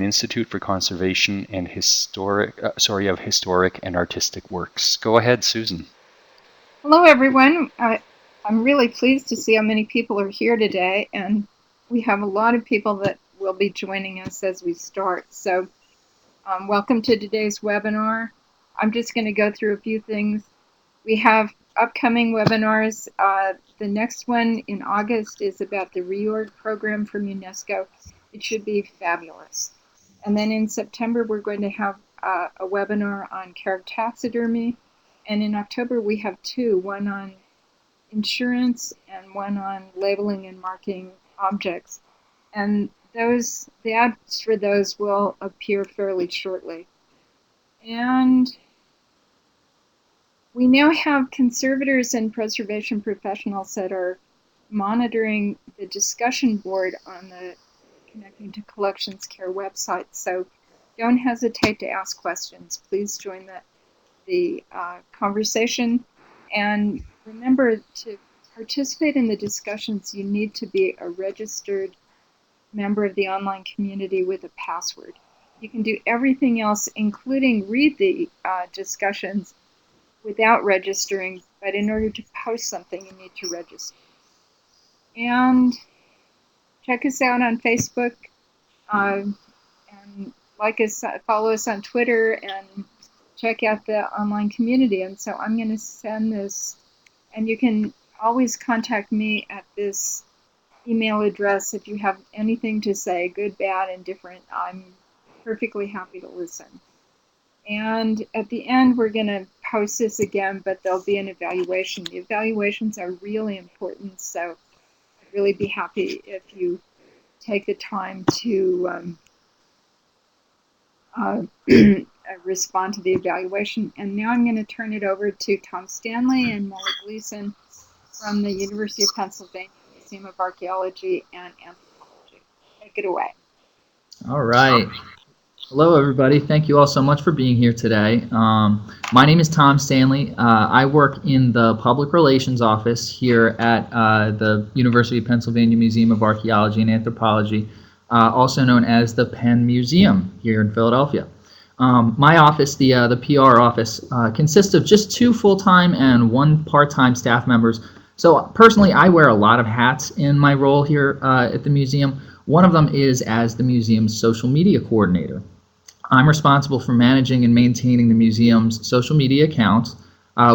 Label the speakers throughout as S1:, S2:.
S1: Institute for Conservation and of Historic and Artistic Works. Go ahead, Susan.
S2: Hello, everyone. I'm really pleased to see how many people are here today, and we have a lot of people that will be joining us as we start. So welcome to today's webinar. I'm just going to go through a few things. We have upcoming webinars. The next one in August is about the reorg program from UNESCO. It should be fabulous. And then in September, we're going to have a webinar on carrot taxidermy. And in October, we have two, one on insurance and one on labeling and marking objects. And the ads for those will appear fairly shortly. And we now have conservators and preservation professionals that are monitoring the discussion board on the Connecting to Collections Care website. So don't hesitate to ask questions. Please join the conversation. And remember, to participate in the discussions, you need to be a registered member of the online community with a password. You can do everything else, including read the discussions, without registering, but in order to post something, you need to register. And check us out on Facebook, and like us, follow us on Twitter, and check out the online community. And so I'm going to send this, and you can always contact me at this email address if you have anything to say, good, bad, indifferent. I'm perfectly happy to listen. And at the end, we're going to post this again, but there'll be an evaluation. The evaluations are really important, so I'd really be happy if you take the time to respond to the evaluation. And now I'm going to turn it over to Tom Stanley and Molly Gleason from the University of Pennsylvania Museum of Archaeology and Anthropology. Take it away.
S3: All right. Hello, everybody. Thank you all so much for being here today. My name is Tom Stanley. I work in the Public Relations Office here at the University of Pennsylvania Museum of Archaeology and Anthropology, also known as the Penn Museum here in Philadelphia. My office, the PR office, consists of just 2 full-time and 1 part-time staff members. So personally, I wear a lot of hats in my role here at the museum. One of them is as the museum's social media coordinator. I'm responsible for managing and maintaining the museum's social media accounts,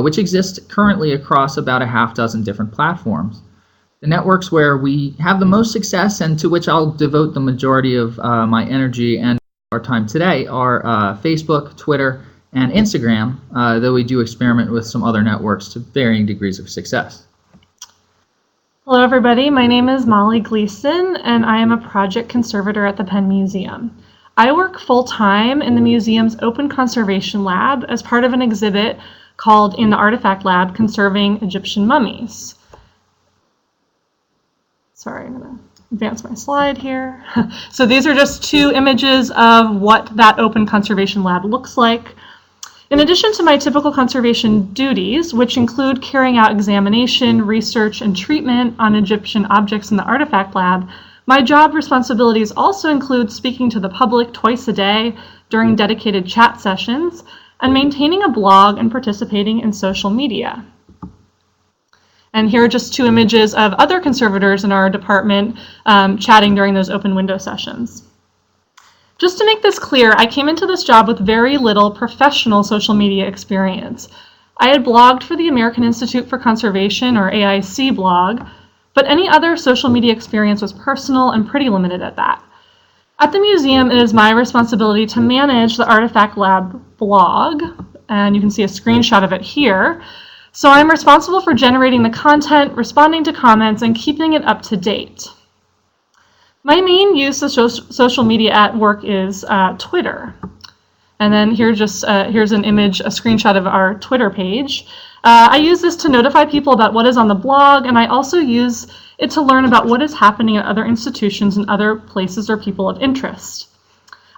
S3: which exist currently across about a half-dozen different platforms. The networks where we have the most success and to which I'll devote the majority of my energy and our time today are Facebook, Twitter, and Instagram, though we do experiment with some other networks to varying degrees of success.
S4: Hello, everybody. My name is Molly Gleason, and I am a project conservator at the Penn Museum. I work full-time in the museum's Open Conservation Lab as part of an exhibit called In the Artifact Lab, Conserving Egyptian Mummies. Sorry, I'm going to advance my slide here. So these are just 2 images of what that Open Conservation Lab looks like. In addition to my typical conservation duties, which include carrying out examination, research, and treatment on Egyptian objects in the Artifact Lab, my job responsibilities also include speaking to the public twice a day during dedicated chat sessions, and maintaining a blog and participating in social media. And here are just 2 images of other conservators in our department chatting during those open window sessions. Just to make this clear, I came into this job with very little professional social media experience. I had blogged for the American Institute for Conservation, or AIC blog, but any other social media experience was personal and pretty limited at that. At the museum, it is my responsibility to manage the Artifact Lab blog, and you can see a screenshot of it here. So I'm responsible for generating the content, responding to comments, and keeping it up to date. My main use of social media at work is Twitter. And then here's an image, a screenshot of our Twitter page. I use this to notify people about what is on the blog, and I also use it to learn about what is happening at other institutions and other places or people of interest.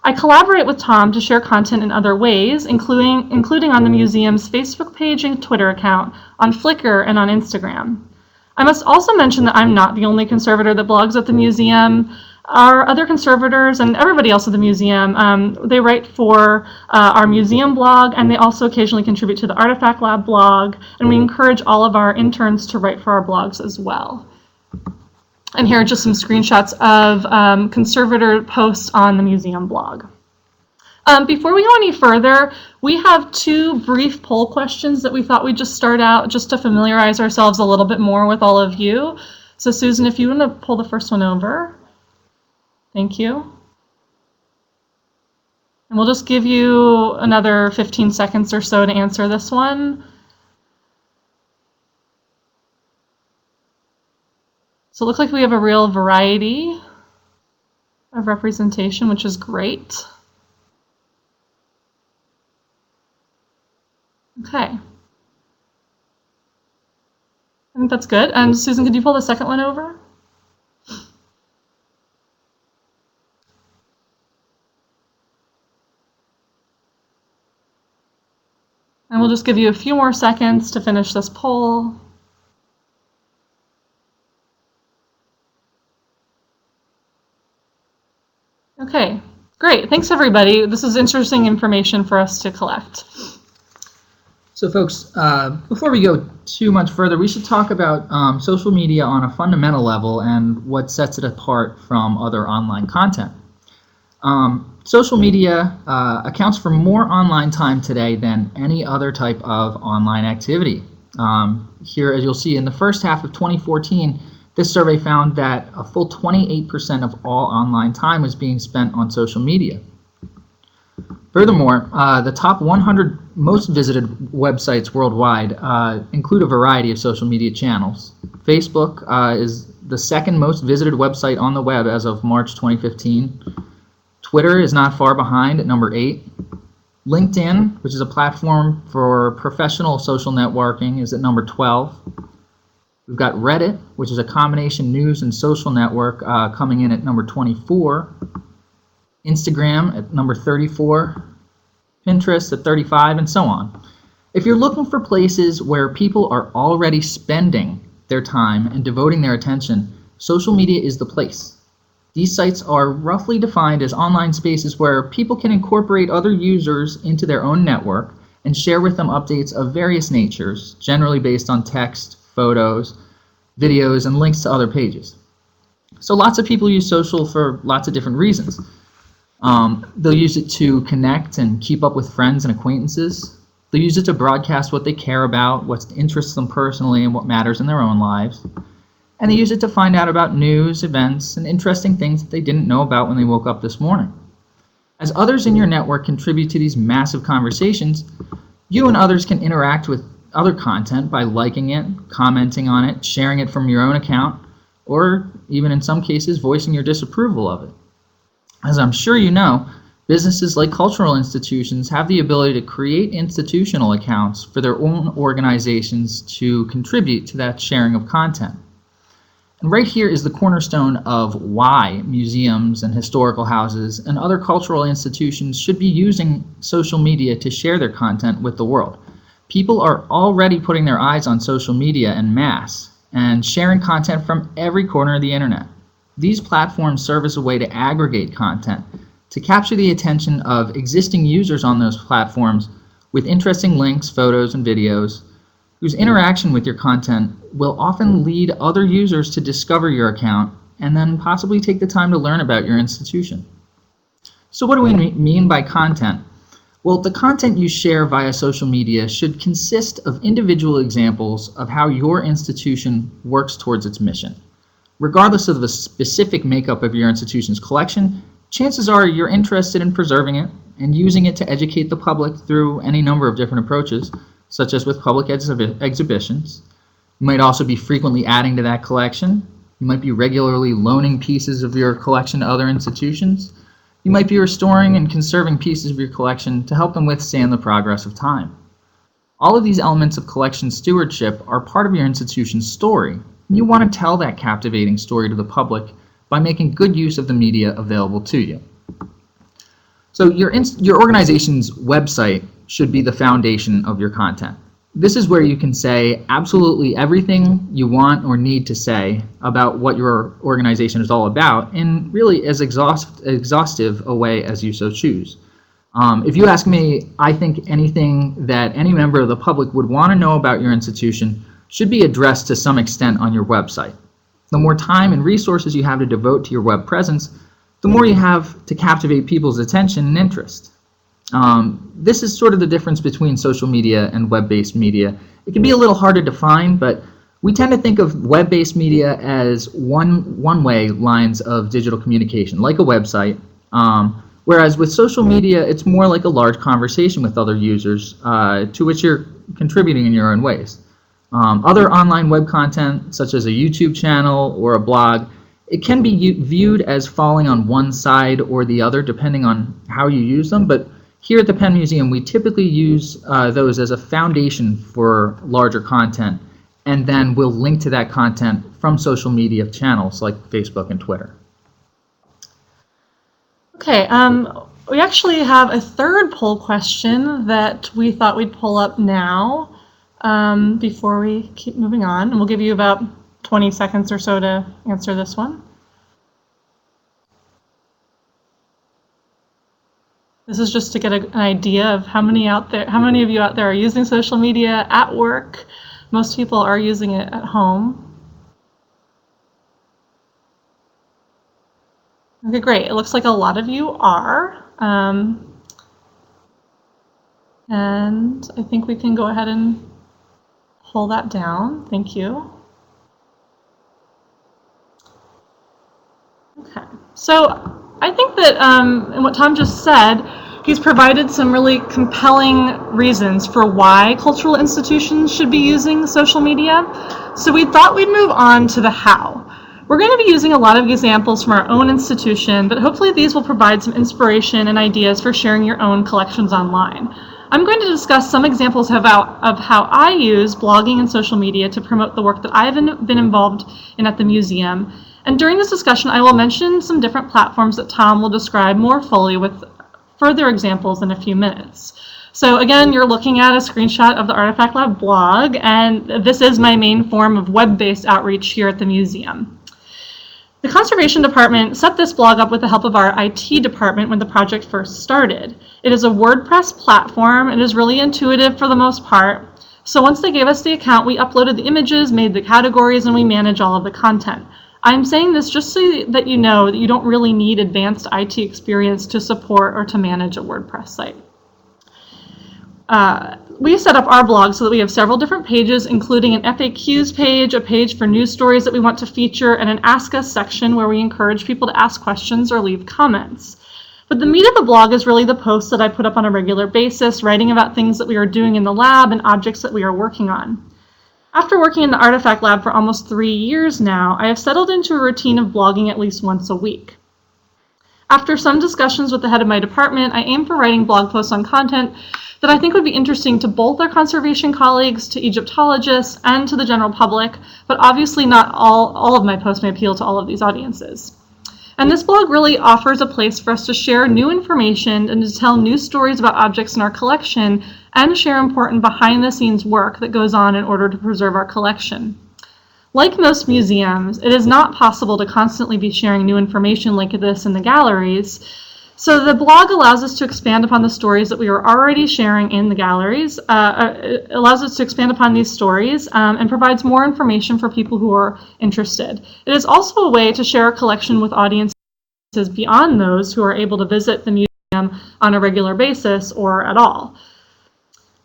S4: I collaborate with Tom to share content in other ways, including on the museum's Facebook page and Twitter account, on Flickr, and on Instagram. I must also mention that I'm not the only conservator that blogs at the museum. Our other conservators and everybody else at the museum, they write for our museum blog, and they also occasionally contribute to the Artifact Lab blog, and we encourage all of our interns to write for our blogs as well. And here are just some screenshots of conservator posts on the museum blog. Before we go any further, we have 2 brief poll questions that we thought we'd just start out just to familiarize ourselves a little bit more with all of you. So Susan, if you want to pull the first one over. Thank you. And we'll just give you another 15 seconds or so to answer this one. So it looks like we have a real variety of representation, which is great. Okay. I think that's good. And Susan, could you pull the second one over? And we'll just give you a few more seconds to finish this poll. Okay, great. Thanks, everybody. This is interesting information for us to collect.
S3: So folks, before we go too much further, we should talk about social media on a fundamental level and what sets it apart from other online content. Social media accounts for more online time today than any other type of online activity. Here, as you'll see, in the first half of 2014, this survey found that a full 28% of all online time was being spent on social media. Furthermore, the top 100 most visited websites worldwide include a variety of social media channels. Facebook is the second most visited website on the web as of March 2015. Twitter is not far behind at number 8. LinkedIn, which is a platform for professional social networking, is at number 12. We've got Reddit, which is a combination news and social network, coming in at number 24. Instagram at number 34, Pinterest at 35, and so on. If you're looking for places where people are already spending their time and devoting their attention, social media is the place. These sites are roughly defined as online spaces where people can incorporate other users into their own network and share with them updates of various natures, generally based on text, photos, videos, and links to other pages. So lots of people use social for lots of different reasons. They'll use it to connect and keep up with friends and acquaintances. They'll use it to broadcast what they care about, what interests them personally, and what matters in their own lives. And they use it to find out about news, events, and interesting things that they didn't know about when they woke up this morning. As others in your network contribute to these massive conversations, you and others can interact with other content by liking it, commenting on it, sharing it from your own account, or even in some cases voicing your disapproval of it. As I'm sure you know, businesses like cultural institutions have the ability to create institutional accounts for their own organizations to contribute to that sharing of content. And right here is the cornerstone of why museums and historical houses and other cultural institutions should be using social media to share their content with the world. People are already putting their eyes on social media en masse and sharing content from every corner of the internet. These platforms serve as a way to aggregate content, to capture the attention of existing users on those platforms with interesting links, photos, and videos, whose interaction with your content will often lead other users to discover your account and then possibly take the time to learn about your institution. So what do we mean by content? Well, the content you share via social media should consist of individual examples of how your institution works towards its mission. Regardless of the specific makeup of your institution's collection, chances are you're interested in preserving it and using it to educate the public through any number of different approaches, such as with public exhibitions. You might also be frequently adding to that collection. You might be regularly loaning pieces of your collection to other institutions. You might be restoring and conserving pieces of your collection to help them withstand the progress of time. All of these elements of collection stewardship are part of your institution's story. You want to tell that captivating story to the public by making good use of the media available to you. So your organization's website should be the foundation of your content. This is where you can say absolutely everything you want or need to say about what your organization is all about in really as exhaustive a way as you so choose. If you ask me, I think anything that any member of the public would want to know about your institution should be addressed to some extent on your website. The more time and resources you have to devote to your web presence, the more you have to captivate people's attention and interest. This is sort of the difference between social media and web-based media. It can be a little hard to define, but we tend to think of web-based media as one-way lines of digital communication, like a website, whereas with social media, it's more like a large conversation with other users to which you're contributing in your own ways. Other online web content, such as a YouTube channel or a blog, it can be viewed as falling on one side or the other, depending on how you use them, but here at the Penn Museum, we typically use those as a foundation for larger content, and then we'll link to that content from social media channels like Facebook and Twitter.
S4: Okay, we actually have a third poll question that we thought we'd pull up now before we keep moving on, and we'll give you about 20 seconds or so to answer this one. This is just to get an idea of how many of you out there are using social media at work. Most people are using it at home. Okay, great. It looks like a lot of you are. And I think we can go ahead and pull that down. Thank you. Okay, so I think that in what Tom just said, he's provided some really compelling reasons for why cultural institutions should be using social media. So we thought we'd move on to the how. We're going to be using a lot of examples from our own institution, but hopefully these will provide some inspiration and ideas for sharing your own collections online. I'm going to discuss some examples of how I use blogging and social media to promote the work that I've been involved in at the museum. And during this discussion, I will mention some different platforms that Tom will describe more fully with further examples in a few minutes. So again, you're looking at a screenshot of the Artifact Lab blog, and this is my main form of web-based outreach here at the museum. The Conservation Department set this blog up with the help of our IT department when the project first started. It is a WordPress platform. It is really intuitive for the most part. So once they gave us the account, we uploaded the images, made the categories, and we manage all of the content. I'm saying this just so that you know that you don't really need advanced IT experience to support or to manage a WordPress site. We set up our blog so that we have several different pages, including an FAQs page, a page for news stories that we want to feature, and an Ask Us section where we encourage people to ask questions or leave comments. But the meat of the blog is really the posts that I put up on a regular basis, writing about things that we are doing in the lab and objects that we are working on. After working in the Artifact Lab for almost 3 years now, I have settled into a routine of blogging at least once a week. After some discussions with the head of my department, I aim for writing blog posts on content that I think would be interesting to both our conservation colleagues, to Egyptologists, and to the general public, but obviously not all of my posts may appeal to all of these audiences. And this blog really offers a place for us to share new information and to tell new stories about objects in our collection and share important behind-the-scenes work that goes on in order to preserve our collection. Like most museums, it is not possible to constantly be sharing new information like this in the galleries, so the blog allows us to expand upon the stories that we are already sharing in the galleries. It allows us to expand upon these stories and provides more information for people who are interested. It is also a way to share our collection with audiences beyond those who are able to visit the museum on a regular basis or at all.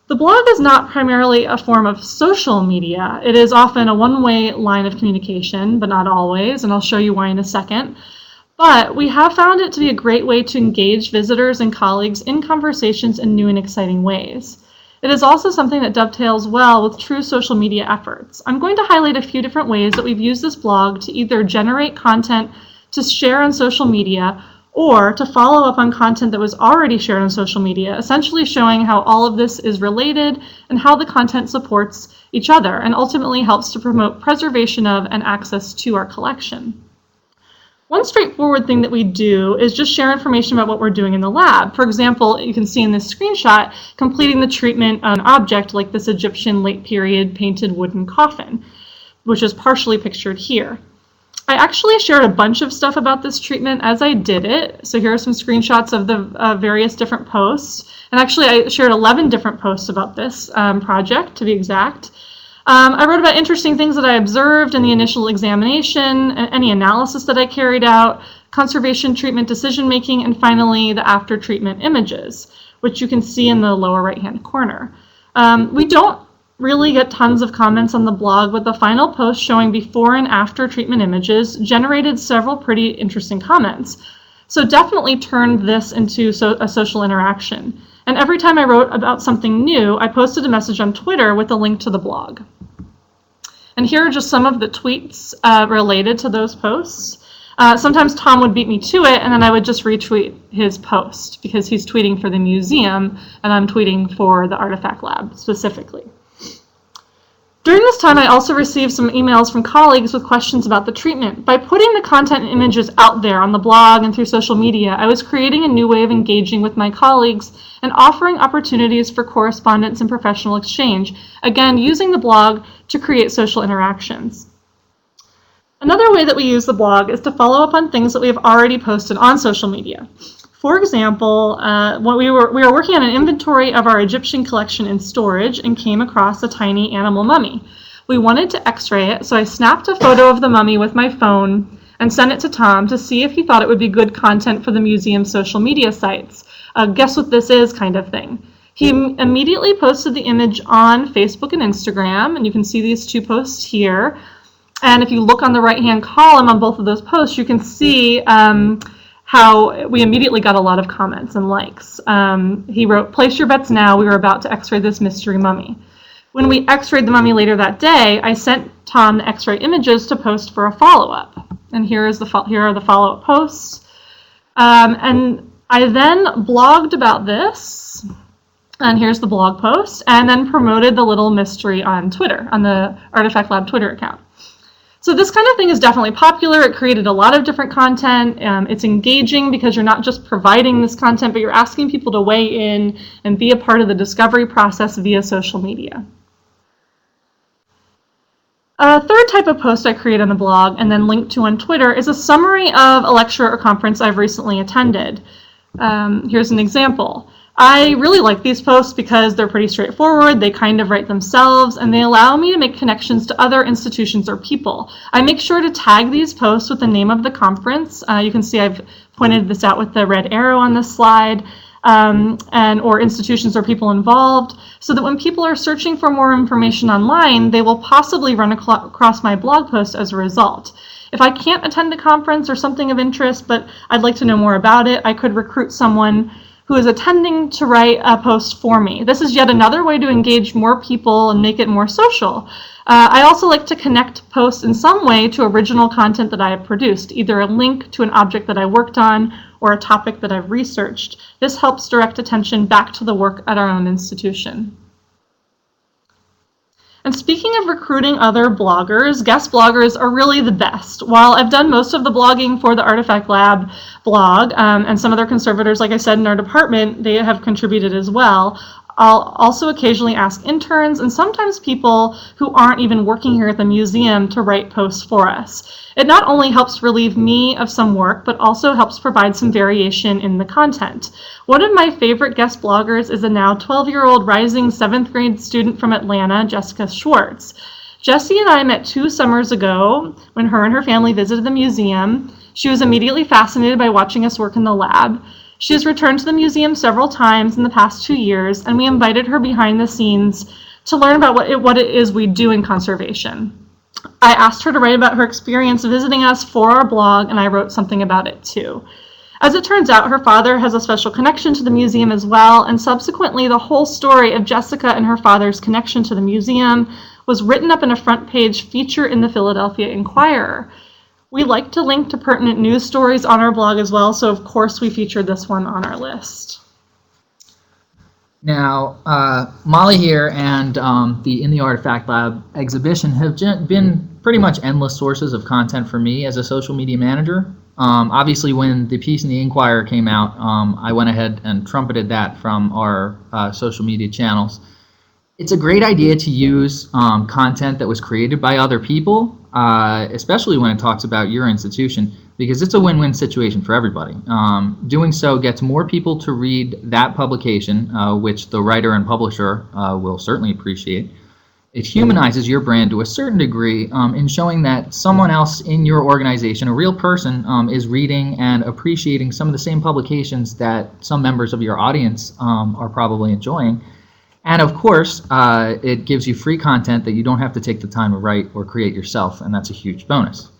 S4: The blog is not primarily a form of social media. It is often a one-way line of communication, but not always, and I'll show you why in a second. But we have found it to be a great way to engage visitors and colleagues in conversations in new and exciting ways. It is also something that dovetails well with true social media efforts. I'm going to highlight a few different ways that we've used this blog to either generate content to share on social media or to follow up on content that was already shared on social media, essentially showing how all of this is related and how the content supports each other and ultimately helps to promote preservation of and access to our collection. One straightforward thing that we do is just share information about what we're doing in the lab. For example, you can see in this screenshot, completing the treatment on an object like this Egyptian late period painted wooden coffin, which is partially pictured here. I actually shared a bunch of stuff about this treatment as I did it. So here are some screenshots of the various different posts. And actually I shared 11 different posts about this project, to be exact. I wrote about interesting things that I observed in the initial examination, any analysis that I carried out, conservation treatment decision-making, and finally the after-treatment images, which you can see in the lower right-hand corner. We don't really get tons of comments on the blog, but the final post showing before and after treatment images generated several pretty interesting comments. So definitely turned this into a social interaction. And every time I wrote about something new, I posted a message on Twitter with a link to the blog. And here are just some of the tweets related to those posts. Sometimes Tom would beat me to it, and then I would just retweet his post because he's tweeting for the museum, and I'm tweeting for the artifact lab specifically. During this time, I also received some emails from colleagues with questions about the treatment. By putting the content and images out there on the blog and through social media, I was creating a new way of engaging with my colleagues and offering opportunities for correspondence and professional exchange, again, using the blog to create social interactions. Another way that we use the blog is to follow up on things that we have already posted on social media. For example, when we were working on an inventory of our Egyptian collection in storage and came across a tiny animal mummy. We wanted to x-ray it, so I snapped a photo of the mummy with my phone and sent it to Tom to see if he thought it would be good content for the museum's social media sites. Guess what this is kind of thing. He immediately posted the image on Facebook and Instagram, and you can see these two posts here. And if you look on the right-hand column on both of those posts, you can see how we immediately got a lot of comments and likes. He wrote, "Place your bets now, we were about to x-ray this mystery mummy." When we x-rayed the mummy later that day, I sent Tom the x-ray images to post for a follow-up. And here are the follow-up posts. And I then blogged about this, and here's the blog post, and then promoted the little mystery on Twitter, on the Artifact Lab Twitter account. So this kind of thing is definitely popular. It created a lot of different content. It's engaging because you're not just providing this content, but you're asking people to weigh in and be a part of the discovery process via social media. A third type of post I create on the blog and then link to on Twitter is a summary of a lecture or conference I've recently attended. Here's an example. I really like these posts because they're pretty straightforward, they kind of write themselves, and they allow me to make connections to other institutions or people. I make sure to tag these posts with the name of the conference. You can see I've pointed this out with the red arrow on this slide, or institutions or people involved, so that when people are searching for more information online, they will possibly run across my blog post as a result. If I can't attend a conference or something of interest, but I'd like to know more about it, I could recruit someone who is attending to write a post for me. This is yet another way to engage more people and make it more social. I also like to connect posts in some way to original content that I have produced, either a link to an object that I worked on or a topic that I've researched. This helps direct attention back to the work at our own institution. And speaking of recruiting other bloggers, guest bloggers are really the best. While I've done most of the blogging for the Artifact Lab blog, and some other conservators, like I said, in our department, they have contributed as well, I'll also occasionally ask interns and sometimes people who aren't even working here at the museum to write posts for us. It not only helps relieve me of some work, but also helps provide some variation in the content. One of my favorite guest bloggers is a now 12-year-old rising 7th grade student from Atlanta, Jessica Schwartz. Jessie and I met 2 summers ago when her and her family visited the museum. She was immediately fascinated by watching us work in the lab. She has returned to the museum several times in the past 2 years, and we invited her behind the scenes to learn about what it is we do in conservation. I asked her to write about her experience visiting us for our blog, and I wrote something about it too. As it turns out, her father has a special connection to the museum as well, and subsequently the whole story of Jessica and her father's connection to the museum was written up in a front page feature in the Philadelphia Inquirer. We like to link to pertinent news stories on our blog as well, so of course we featured this one on our list.
S3: Now, Molly here and the In the Artifact Lab exhibition have been pretty much endless sources of content for me as a social media manager. Obviously, when the piece in the Inquirer came out, I went ahead and trumpeted that from our social media channels. It's a great idea to use content that was created by other people, especially when it talks about your institution, because it's a win-win situation for everybody. Doing so gets more people to read that publication, which the writer and publisher will certainly appreciate. It humanizes your brand to a certain degree in showing that someone else in your organization, a real person, is reading and appreciating some of the same publications that some members of your audience are probably enjoying. And of course, it gives you free content that you don't have to take the time to write or create yourself, and that's a huge bonus.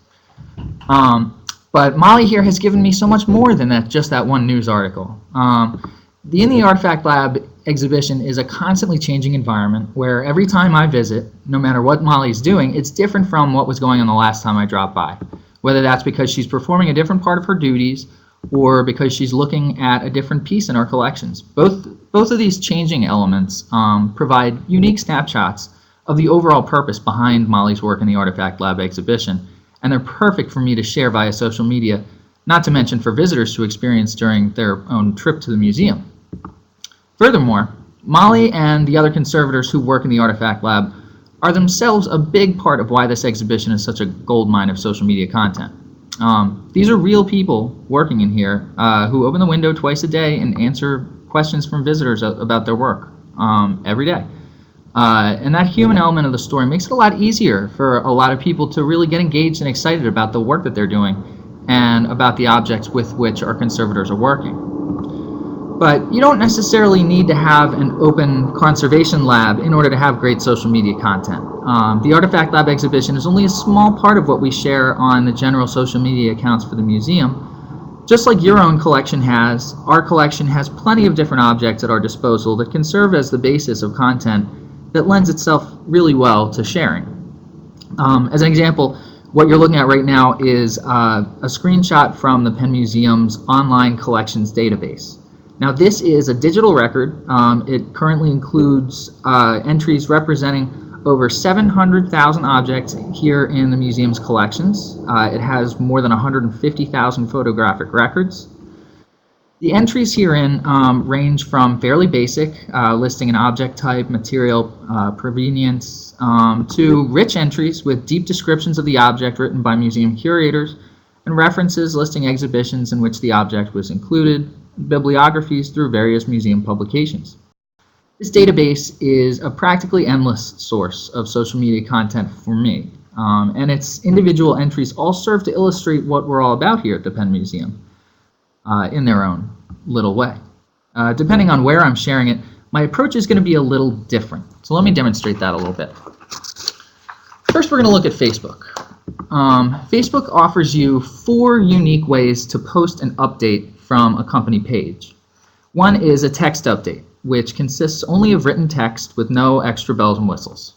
S3: But Molly here has given me so much more than that, just that one news article. The In the Artifact Lab exhibition is a constantly changing environment where every time I visit, no matter what Molly's doing, it's different from what was going on the last time I dropped by. Whether that's because she's performing a different part of her duties or because she's looking at a different piece in our collections. Both of these changing elements provide unique snapshots of the overall purpose behind Molly's work in the Artifact Lab exhibition, and they're perfect for me to share via social media, not to mention for visitors to experience during their own trip to the museum. Furthermore, Molly and the other conservators who work in the Artifact Lab are themselves a big part of why this exhibition is such a goldmine of social media content. These are real people working in here who open the window twice a day and answer questions from visitors about their work every day. And that human element of the story makes it a lot easier for a lot of people to really get engaged and excited about the work that they're doing and about the objects with which our conservators are working. But you don't necessarily need to have an open conservation lab in order to have great social media content. The Artifact Lab exhibition is only a small part of what we share on the general social media accounts for the museum. Just like your own collection has, our collection has plenty of different objects at our disposal that can serve as the basis of content that lends itself really well to sharing. As an example, what you're looking at right now is a screenshot from the Penn Museum's online collections database. Now this is a digital record. It currently includes entries representing over 700,000 objects here in the museum's collections. It has more than 150,000 photographic records. The entries herein range from fairly basic, listing an object type, material, provenience, to rich entries with deep descriptions of the object written by museum curators, and references listing exhibitions in which the object was included, bibliographies through various museum publications. This database is a practically endless source of social media content for me, and its individual entries all serve to illustrate what we're all about here at the Penn Museum in their own little way. Depending on where I'm sharing it, my approach is going to be a little different. So let me demonstrate that a little bit. First, we're going to look at Facebook. Facebook offers you 4 unique ways to post an update from a company page. One is a text update, which consists only of written text with no extra bells and whistles.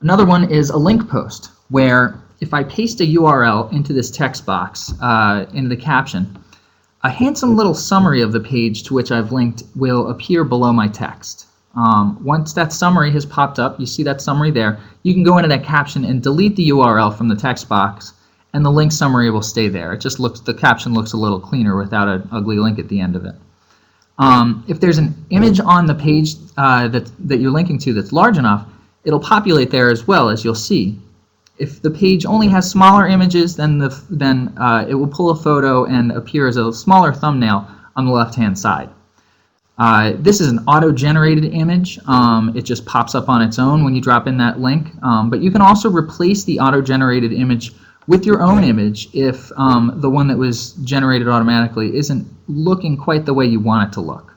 S3: Another one is a link post, where if I paste a URL into this text box, into the caption, a handsome little summary of the page to which I've linked will appear below my text. Once that summary has popped up, you see that summary there, you can go into that caption and delete the URL from the text box, and the link summary will stay there. It just looks, the caption looks a little cleaner without an ugly link at the end of it. If there's an image on the page that you're linking to that's large enough, it'll populate there as well, as you'll see. If the page only has smaller images, then it will pull a photo and appear as a smaller thumbnail on the left-hand side. This is an auto-generated image. It just pops up on its own when you drop in that link. But you can also replace the auto-generated image with your own image if the one that was generated automatically isn't looking quite the way you want it to look.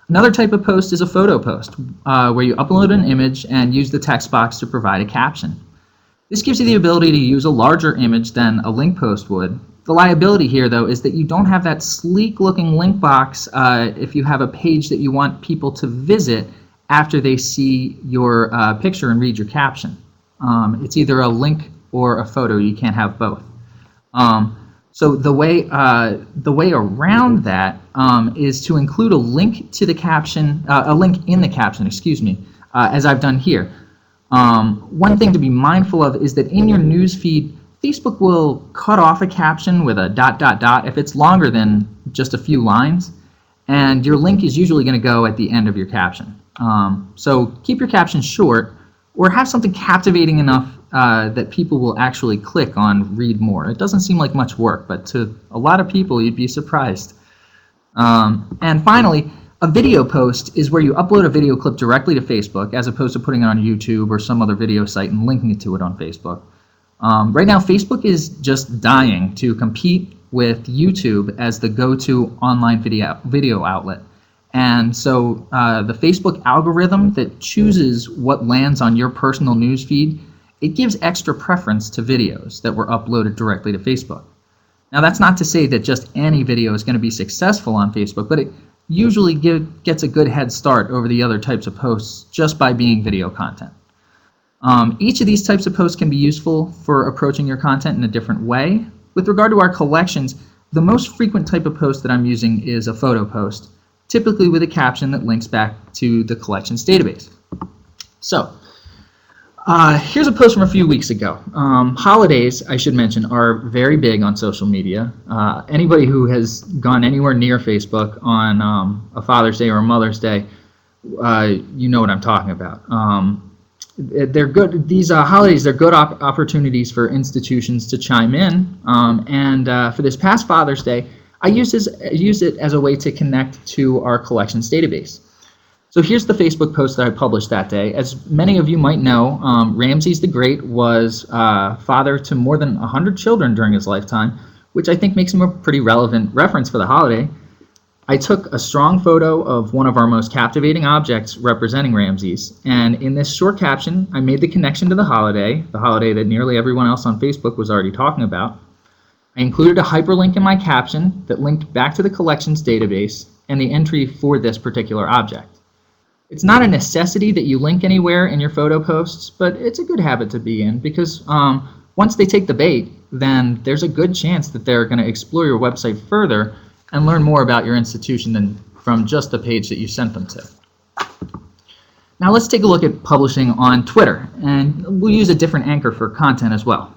S3: Another type of post is a photo post, where you upload an image and use the text box to provide a caption. This gives you the ability to use a larger image than a link post would. The liability here, though, is that you don't have that sleek-looking link box if you have a page that you want people to visit after they see your picture and read your caption. It's either a link or a photo. You can't have both. So the way around that is to include a link to the caption, a link in the caption, excuse me, as I've done here. One thing to be mindful of is that in your news feed, Facebook will cut off a caption with a ... if it's longer than just a few lines, and your link is usually going to go at the end of your caption. So keep your captions short, or have something captivating enough that people will actually click on read more. It doesn't seem like much work, but to a lot of people, you'd be surprised. And finally, a video post is where you upload a video clip directly to Facebook, as opposed to putting it on YouTube or some other video site and linking it to it on Facebook. Right now, Facebook is just dying to compete with YouTube as the go-to online video outlet. And so the Facebook algorithm that chooses what lands on your personal news feed, it gives extra preference to videos that were uploaded directly to Facebook. Now, that's not to say that just any video is going to be successful on Facebook, but it usually gets a good head start over the other types of posts just by being video content. Each of these types of posts can be useful for approaching your content in a different way. With regard to our collections, the most frequent type of post that I'm using is a photo post, typically with a caption that links back to the collections database. So, here's a post from a few weeks ago. Holidays, I should mention, are very big on social media. Anybody who has gone anywhere near Facebook on a Father's Day or a Mother's Day, you know what I'm talking about. They're good. These holidays, they're good opportunities for institutions to chime in. For this past Father's Day, I used it as a way to connect to our collections database. So here's the Facebook post that I published that day. As many of you might know, Ramses the Great was father to more than 100 children during his lifetime, which I think makes him a pretty relevant reference for the holiday. I took a strong photo of one of our most captivating objects representing Ramses, and in this short caption, I made the connection to the holiday that nearly everyone else on Facebook was already talking about. I included a hyperlink in my caption that linked back to the collections database and the entry for this particular object. It's not a necessity that you link anywhere in your photo posts, but it's a good habit to be in because once they take the bait, then there's a good chance that they're going to explore your website further and learn more about your institution than from just the page that you sent them to. Now let's take a look at publishing on Twitter, and we'll use a different anchor for content as well.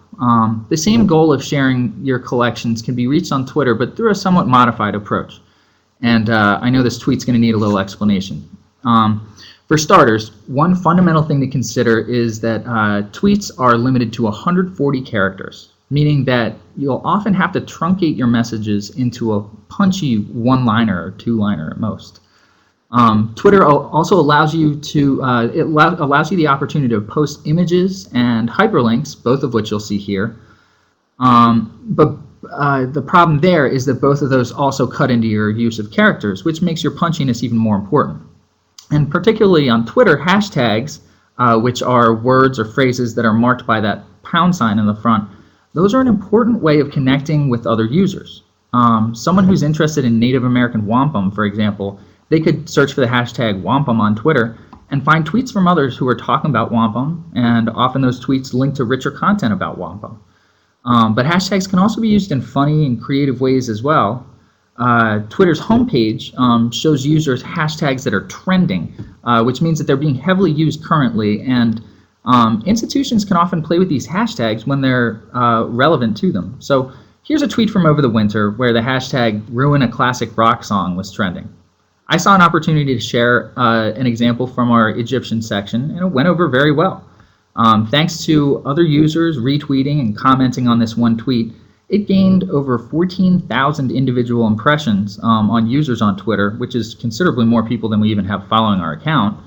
S3: The same goal of sharing your collections can be reached on Twitter, but through a somewhat modified approach. And I know this tweet's going to need a little explanation. For starters, one fundamental thing to consider is that tweets are limited to 140 characters, meaning that you'll often have to truncate your messages into a punchy one-liner or two-liner at most. Twitter also allows you to allows you the opportunity to post images and hyperlinks, both of which you'll see here. But the problem there is that both of those also cut into your use of characters, which makes your punchiness even more important. And particularly on Twitter, hashtags, which are words or phrases that are marked by that pound sign in the front, those are an important way of connecting with other users. Someone who's interested in Native American wampum, for example, they could search for the hashtag wampum on Twitter and find tweets from others who are talking about wampum, and often those tweets link to richer content about wampum. But hashtags can also be used in funny and creative ways as well. Twitter's homepage shows users hashtags that are trending, which means that they're being heavily used currently, and institutions can often play with these hashtags when they're relevant to them. So here's a tweet from over the winter where the hashtag ruin a classic rock song was trending. I saw an opportunity to share an example from our Egyptian section, and it went over very well. Thanks to other users retweeting and commenting on this one tweet, it gained over 14,000 individual impressions on users on Twitter, which is considerably more people than we even have following our account.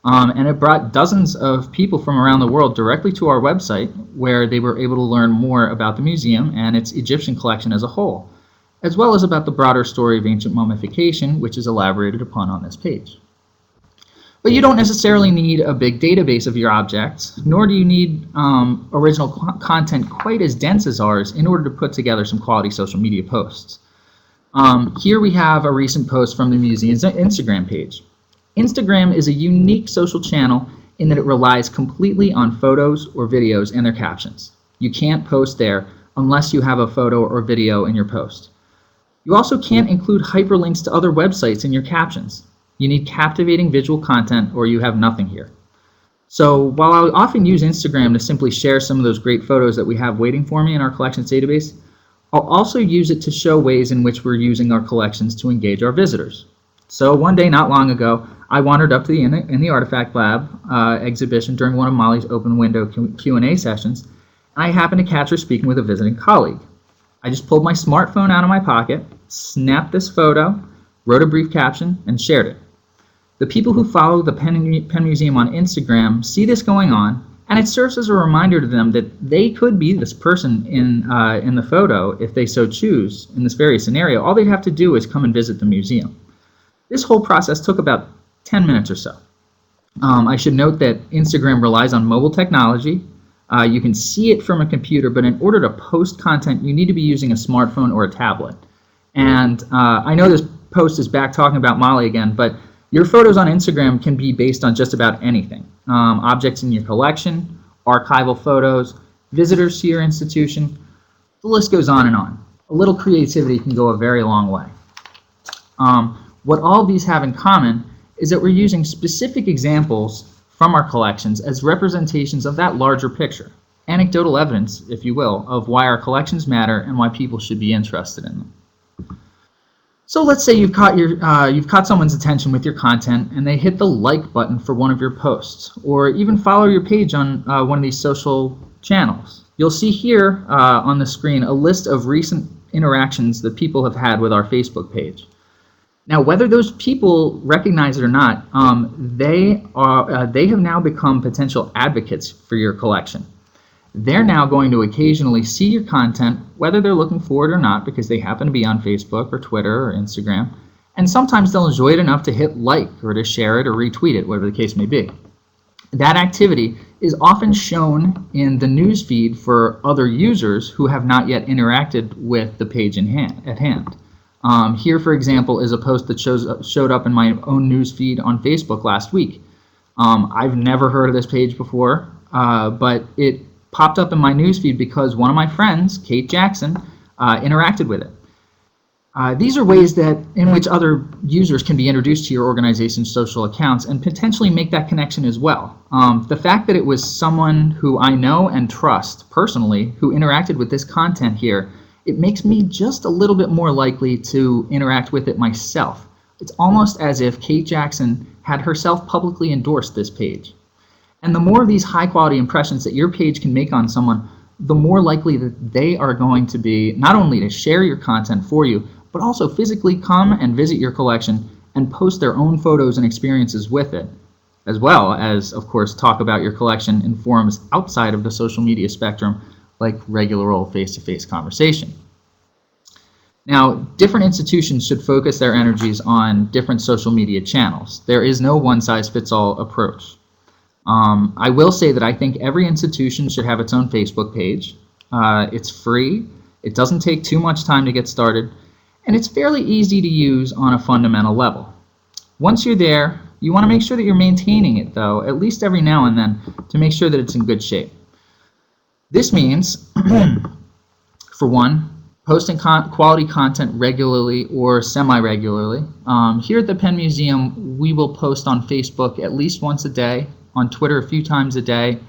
S3: And it brought dozens of people from around the world directly to our website, where they were able to learn more about the museum and its Egyptian collection as a whole, as well as about the broader story of ancient mummification, which is elaborated upon on this page. But you don't necessarily need a big database of your objects, nor do you need original content quite as dense as ours in order to put together some quality social media posts. Here we have a recent post from the museum's Instagram page. Instagram is a unique social channel in that it relies completely on photos or videos and their captions. You can't post there unless you have a photo or video in your post. You also can't include hyperlinks to other websites in your captions. You need captivating visual content or you have nothing here. So while I often use Instagram to simply share some of those great photos that we have waiting for me in our collections database, I'll also use it to show ways in which we're using our collections to engage our visitors. So one day not long ago, I wandered up to in the Artifact Lab exhibition during one of Molly's open window Q&A sessions, and I happened to catch her speaking with a visiting colleague. I just pulled my smartphone out of my pocket, snapped this photo, wrote a brief caption, and shared it. The people who follow the Penn Museum on Instagram see this going on, and it serves as a reminder to them that they could be this person in the photo if they so choose in this very scenario. All they'd have to do is come and visit the museum. This whole process took about 10 minutes or so. I should note that Instagram relies on mobile technology. You can see it from a computer, but in order to post content, you need to be using a smartphone or a tablet. And I know this post is back talking about Molly again, but your photos on Instagram can be based on just about anything. Objects in your collection, archival photos, visitors to your institution, the list goes on and on. A little creativity can go a very long way. What all of these have in common is that we're using specific examples from our collections as representations of that larger picture, anecdotal evidence, if you will, of why our collections matter and why people should be interested in them. So let's say you've caught someone's attention with your content and they hit the like button for one of your posts, or even follow your page on one of these social channels. You'll see here on the screen a list of recent interactions that people have had with our Facebook page. Now, whether those people recognize it or not, they have now become potential advocates for your collection. They're now going to occasionally see your content, whether they're looking for it or not, because they happen to be on Facebook or Twitter or Instagram, and sometimes they'll enjoy it enough to hit like or to share it or retweet it, whatever the case may be. That activity is often shown in the news feed for other users who have not yet interacted with the page at hand. Here, for example, is a post that showed up in my own news feed on Facebook last week. I've never heard of this page before, but it popped up in my news feed because one of my friends, Kate Jackson, interacted with it. These are ways in which other users can be introduced to your organization's social accounts and potentially make that connection as well. The fact that it was someone who I know and trust personally who interacted with this content here, it makes me just a little bit more likely to interact with it myself. It's almost as if Kate Jackson had herself publicly endorsed this page. And the more of these high-quality impressions that your page can make on someone, the more likely that they are going to be not only to share your content for you, but also physically come and visit your collection and post their own photos and experiences with it, as well as, of course, talk about your collection in forums outside of the social media spectrum, like regular old face-to-face conversation. Now, different institutions should focus their energies on different social media channels. There is no one-size-fits-all approach. I will say that I think every institution should have its own Facebook page. It's free, it doesn't take too much time to get started, and it's fairly easy to use on a fundamental level. Once you're there, you want to make sure that you're maintaining it, though, at least every now and then, to make sure that it's in good shape. This means, for one, posting quality content regularly or semi-regularly. Here at the Penn Museum, we will post on Facebook at least once a day, on Twitter a few times a day,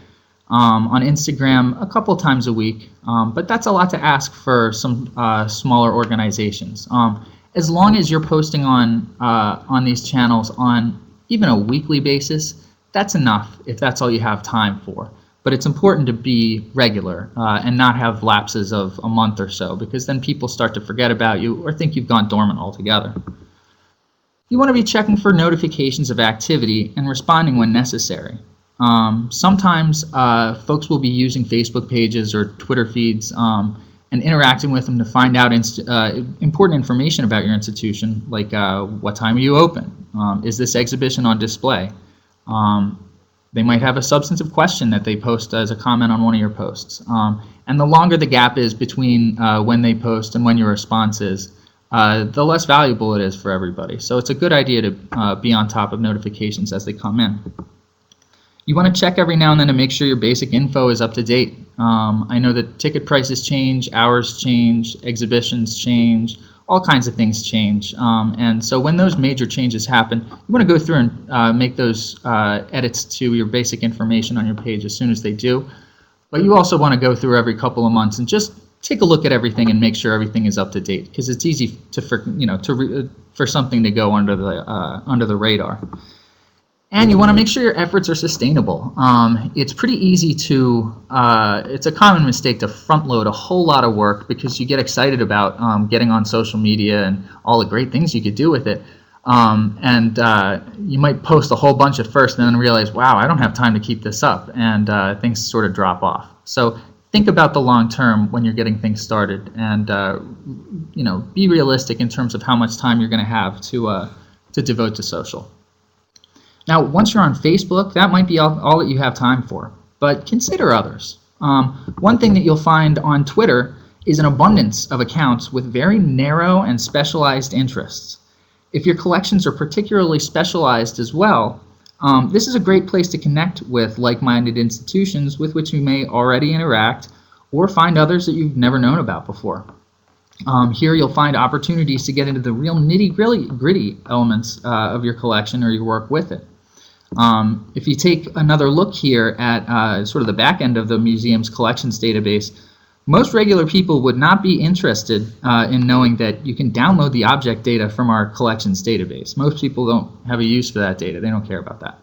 S3: on Instagram a couple times a week, but that's a lot to ask for some smaller organizations. As long as you're posting on these channels on even a weekly basis, that's enough if that's all you have time for. But it's important to be regular and not have lapses of a month or so, because then people start to forget about you or think you've gone dormant altogether. You want to be checking for notifications of activity and responding when necessary. Sometimes folks will be using Facebook pages or Twitter feeds and interacting with them to find out important information about your institution, like what time are you open? Is this exhibition on display? They might have a substantive question that they post as a comment on one of your posts. And the longer the gap is between when they post and when your response is, the less valuable it is for everybody. So it's a good idea to be on top of notifications as they come in. You want to check every now and then to make sure your basic info is up to date. I know that ticket prices change, hours change, exhibitions change, all kinds of things change. And so when those major changes happen, you want to go through and make those edits to your basic information on your page as soon as they do. But you also want to go through every couple of months and just take a look at everything and make sure everything is up to date, because it's easy for something to go under the radar. And you want to make sure your efforts are sustainable. It's pretty easy to, it's a common mistake to front load a whole lot of work because you get excited about getting on social media and all the great things you could do with it. You might post a whole bunch at first and then realize, wow, I don't have time to keep this up, and things sort of drop off. So think about the long term when you're getting things started, and be realistic in terms of how much time you're going to have to devote to social. Now, once you're on Facebook, that might be all that you have time for, but consider others. One thing that you'll find on Twitter is an abundance of accounts with very narrow and specialized interests. If your collections are particularly specialized as well, this is a great place to connect with like-minded institutions with which you may already interact, or find others that you've never known about before. Here you'll find opportunities to get into the real nitty-gritty elements of your collection or your work with it. If you take another look here at sort of the back end of the museum's collections database, most regular people would not be interested in knowing that you can download the object data from our collections database. Most people don't have a use for that data. They don't care about that.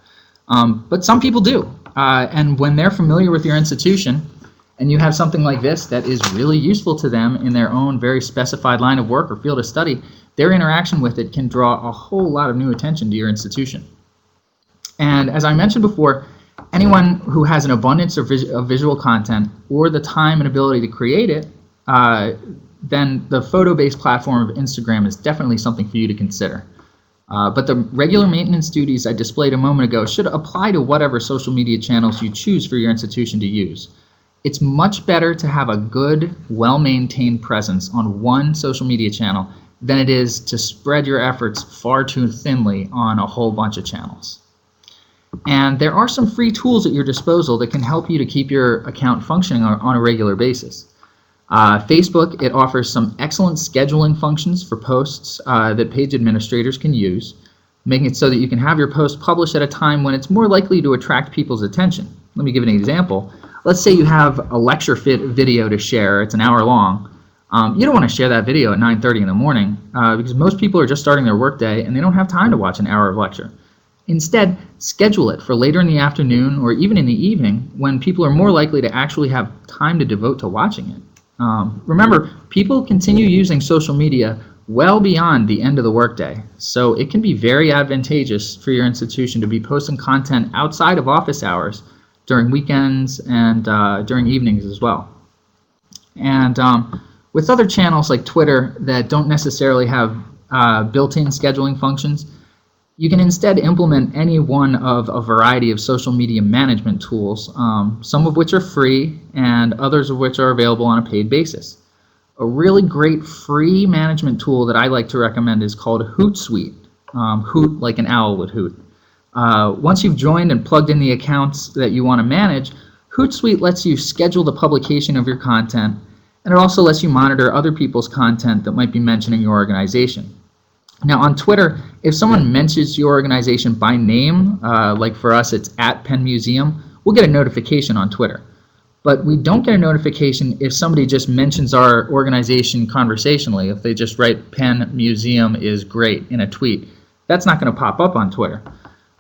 S3: But some people do. And when they're familiar with your institution and you have something like this that is really useful to them in their own very specified line of work or field of study, their interaction with it can draw a whole lot of new attention to your institution. And as I mentioned before, anyone who has an abundance of visual content or the time and ability to create it, then the photo-based platform of Instagram is definitely something for you to consider. But the regular maintenance duties I displayed a moment ago should apply to whatever social media channels you choose for your institution to use. It's much better to have a good, well-maintained presence on one social media channel than it is to spread your efforts far too thinly on a whole bunch of channels. And there are some free tools at your disposal that can help you to keep your account functioning on a regular basis. Facebook, it offers some excellent scheduling functions for posts that page administrators can use, making it so that you can have your post published at a time when it's more likely to attract people's attention. Let me give an example. Let's say you have a lecture video to share. It's an hour long. You don't want to share that video at 9:30 in the morning because most people are just starting their workday and they don't have time to watch an hour of lecture. Instead, schedule it for later in the afternoon or even in the evening when people are more likely to actually have time to devote to watching it. Remember, people continue using social media well beyond the end of the workday, so it can be very advantageous for your institution to be posting content outside of office hours during weekends and during evenings as well. And with other channels like Twitter that don't necessarily have built-in scheduling functions, you can instead implement any one of a variety of social media management tools, some of which are free and others of which are available on a paid basis. A really great free management tool that I like to recommend is called Hootsuite. Hoot like an owl would hoot. Once you've joined and plugged in the accounts that you want to manage, Hootsuite lets you schedule the publication of your content, and it also lets you monitor other people's content that might be mentioning your organization. Now on Twitter, if someone mentions your organization by name, like for us it's @PennMuseum, we'll get a notification on Twitter. But we don't get a notification if somebody just mentions our organization conversationally. If they just write Penn Museum is great in a tweet, that's not going to pop up on Twitter.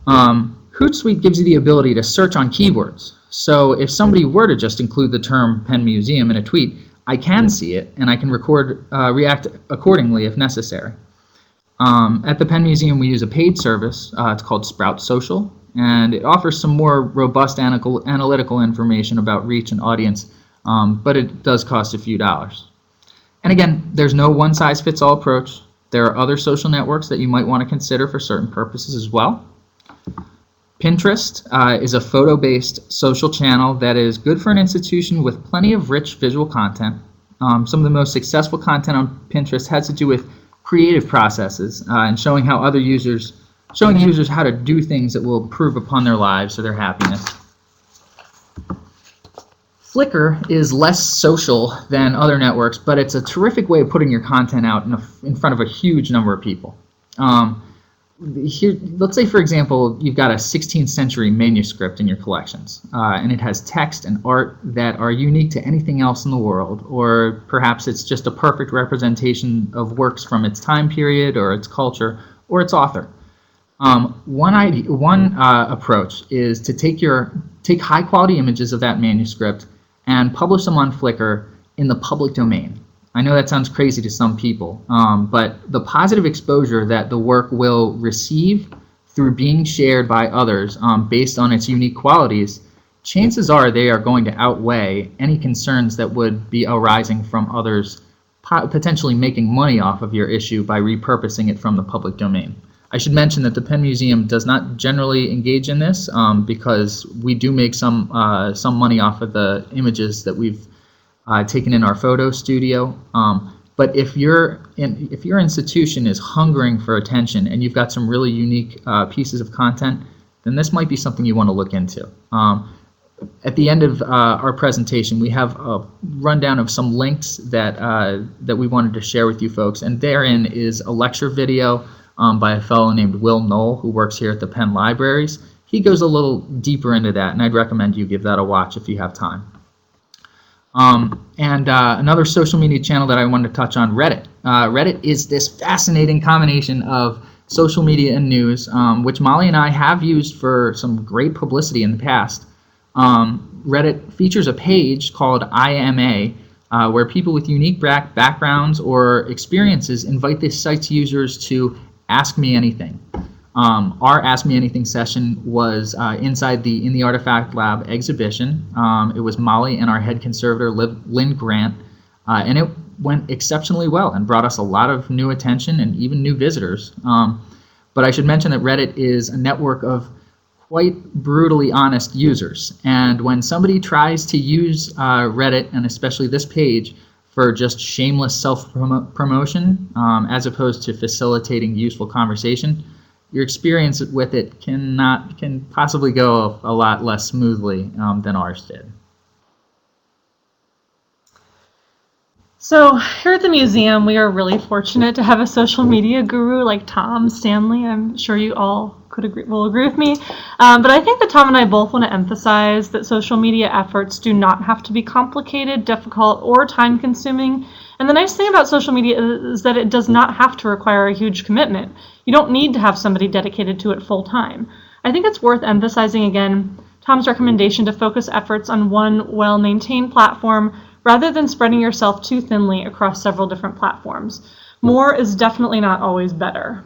S3: Hootsuite gives you the ability to search on keywords. So if somebody were to just include the term Penn Museum in a tweet, I can see it and I can react accordingly if necessary. At the Penn Museum, we use a paid service. It's called Sprout Social, and it offers some more robust analytical information about reach and audience, but it does cost a few dollars. And again, there's no one-size-fits-all approach. There are other social networks that you might want to consider for certain purposes as well. Pinterest is a photo-based social channel that is good for an institution with plenty of rich visual content. Some of the most successful content on Pinterest has to do with creative processes and showing users how to do things that will improve upon their lives or their happiness. Flickr is less social than other networks, but it's a terrific way of putting your content out in front of a huge number of people. Here, let's say, for example, you've got a 16th century manuscript in your collections, and it has text and art that are unique to anything else in the world, or perhaps it's just a perfect representation of works from its time period, or its culture, or its author. One approach is to take high quality images of that manuscript and publish them on Flickr in the public domain. I know that sounds crazy to some people, but the positive exposure that the work will receive through being shared by others based on its unique qualities, chances are they are going to outweigh any concerns that would be arising from others potentially making money off of your issue by repurposing it from the public domain. I should mention that the Penn Museum does not generally engage in this because we do make some money off of the images that we've taken in our photo studio. But if your institution is hungering for attention and you've got some really unique pieces of content, then this might be something you want to look into. At the end of our presentation, we have a rundown of some links that we wanted to share with you folks, and therein is a lecture video by a fellow named Will Knoll, who works here at the Penn Libraries. He goes a little deeper into that, and I'd recommend you give that a watch if you have time. Another social media channel that I wanted to touch on, Reddit. Reddit is this fascinating combination of social media and news, which Molly and I have used for some great publicity in the past. Reddit features a page called IMA, where people with unique backgrounds or experiences invite this site's users to ask me anything. Our Ask Me Anything session was inside in the Artifact Lab exhibition. It was Molly and our head conservator, Lynn Grant, and it went exceptionally well and brought us a lot of new attention and even new visitors. But I should mention that Reddit is a network of quite brutally honest users, and when somebody tries to use Reddit, and especially this page, for just shameless self-promotion as opposed to facilitating useful conversation, your experience with it can possibly go a lot less smoothly than ours did.
S4: So here at the museum, we are really fortunate to have a social media guru like Tom Stanley. I'm sure you all will agree with me. But I think that Tom and I both want to emphasize that social media efforts do not have to be complicated, difficult, or time-consuming. And the nice thing about social media is that it does not have to require a huge commitment. You don't need to have somebody dedicated to it full-time. I think it's worth emphasizing again Tom's recommendation to focus efforts on one well-maintained platform rather than spreading yourself too thinly across several different platforms. More is definitely not always better.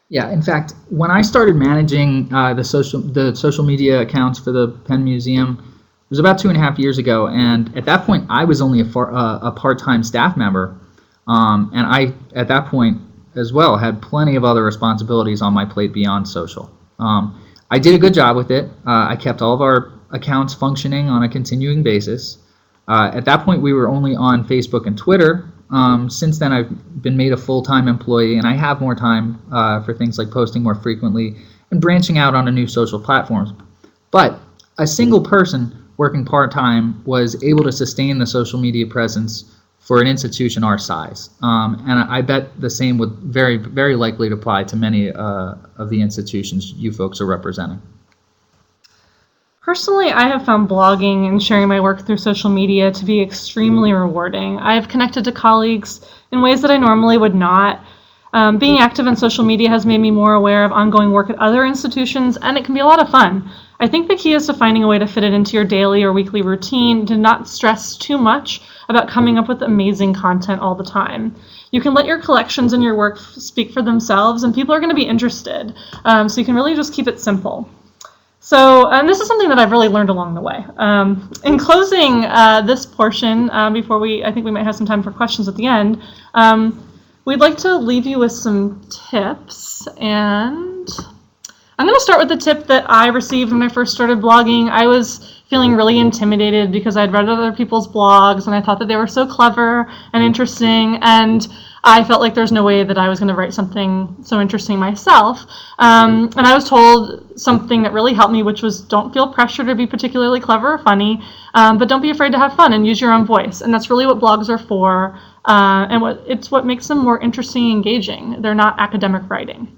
S3: Yeah, in fact, when I started managing the social media accounts for the Penn Museum, it was about 2.5 years ago, and at that point I was only a part-time staff member, and I, at that point as well, had plenty of other responsibilities on my plate beyond social. I did a good job with it. I kept all of our accounts functioning on a continuing basis. At that point we were only on Facebook and Twitter. Since then I've been made a full-time employee, and I have more time for things like posting more frequently and branching out onto new social platforms. But a single person working part-time was able to sustain the social media presence for an institution our size. And I bet the same would very, very likely to apply to many of the institutions you folks are representing.
S4: Personally, I have found blogging and sharing my work through social media to be extremely rewarding. I have connected to colleagues in ways that I normally would not. Being active in social media has made me more aware of ongoing work at other institutions, and it can be a lot of fun. I think the key is to finding a way to fit it into your daily or weekly routine, to not stress too much about coming up with amazing content all the time. You can let your collections and your work speak for themselves, and people are going to be interested. So you can really just keep it simple. So, and this is something that I've really learned along the way. In closing this portion, before I think we might have some time for questions at the end, we'd like to leave you with some tips, and I'm going to start with the tip that I received when I first started blogging. I was feeling really intimidated because I'd read other people's blogs and I thought that they were so clever and interesting, and I felt like there's no way that I was going to write something so interesting myself. And I was told something that really helped me, which was don't feel pressure to be particularly clever or funny, but don't be afraid to have fun and use your own voice. And that's really what blogs are for, and it's what makes them more interesting and engaging. They're not academic writing.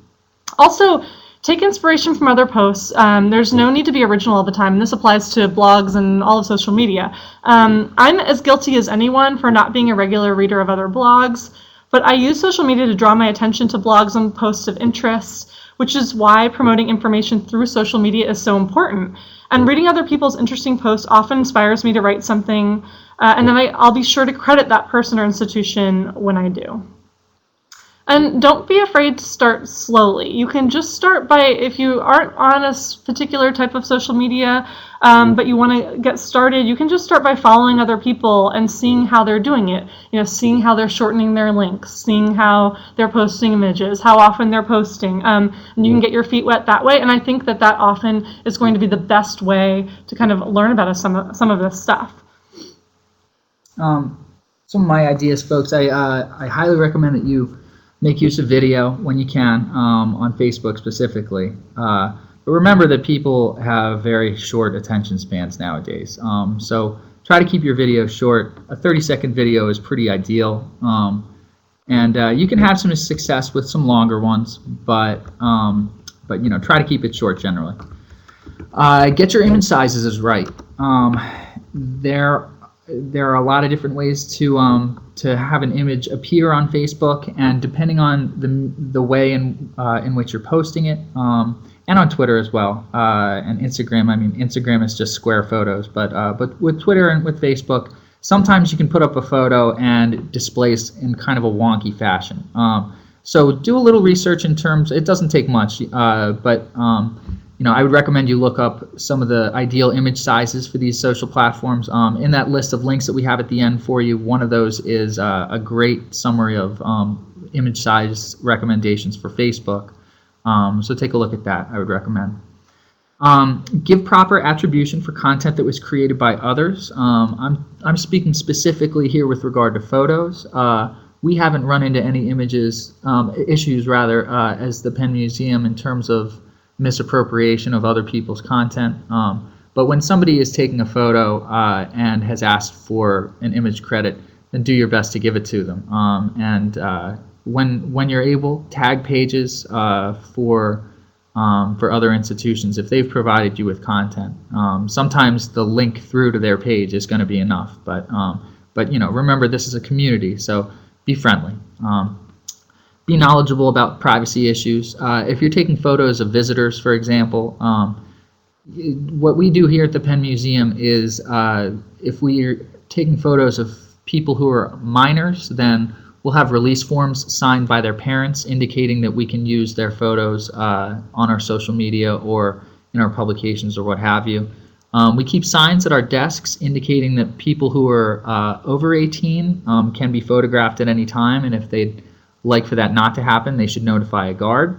S4: Also, take inspiration from other posts. There's no need to be original all the time, and this applies to blogs and all of social media. I'm as guilty as anyone for not being a regular reader of other blogs, but I use social media to draw my attention to blogs and posts of interest, which is why promoting information through social media is so important. And reading other people's interesting posts often inspires me to write something, and then I'll be sure to credit that person or institution when I do. And don't be afraid to start slowly. You can just start by, if you aren't on a particular type of social media, but you want to get started, you can just start by following other people and seeing how they're doing it. Seeing how they're shortening their links, seeing how they're posting images, how often they're posting. And you can get your feet wet that way. And I think that often is going to be the best way to kind of learn about some of this stuff.
S3: Some of my ideas, folks, I highly recommend that you make use of video when you can, on Facebook specifically. But remember that people have very short attention spans nowadays. So try to keep your video short. A 30-second video is pretty ideal. And you can have some success with some longer ones, but try to keep it short generally. Get your image sizes right. There are a lot of different ways to have an image appear on Facebook, and depending on the way in which you're posting it, and on Twitter as well, and Instagram. I mean, Instagram is just square photos, but with Twitter and with Facebook, sometimes you can put up a photo and it displays in kind of a wonky fashion. So do a little research in terms. It doesn't take much, but I would recommend you look up some of the ideal image sizes for these social platforms. In that list of links that we have at the end for you, one of those is a great summary of image size recommendations for Facebook. So take a look at that, I would recommend. Give proper attribution for content that was created by others. I'm speaking specifically here with regard to photos. We haven't run into any issues as the Penn Museum in terms of misappropriation of other people's content. But when somebody is taking a photo and has asked for an image credit, then do your best to give it to them. When you're able, tag pages for other institutions if they've provided you with content. Sometimes the link through to their page is going to be enough, but remember, this is a community, so be friendly. Be knowledgeable about privacy issues. If you're taking photos of visitors, for example, what we do here at the Penn Museum is if we're taking photos of people who are minors, then we'll have release forms signed by their parents indicating that we can use their photos on our social media or in our publications or what have you. We keep signs at our desks indicating that people who are over 18 can be photographed at any time, and if they'd like for that not to happen, they should notify a guard.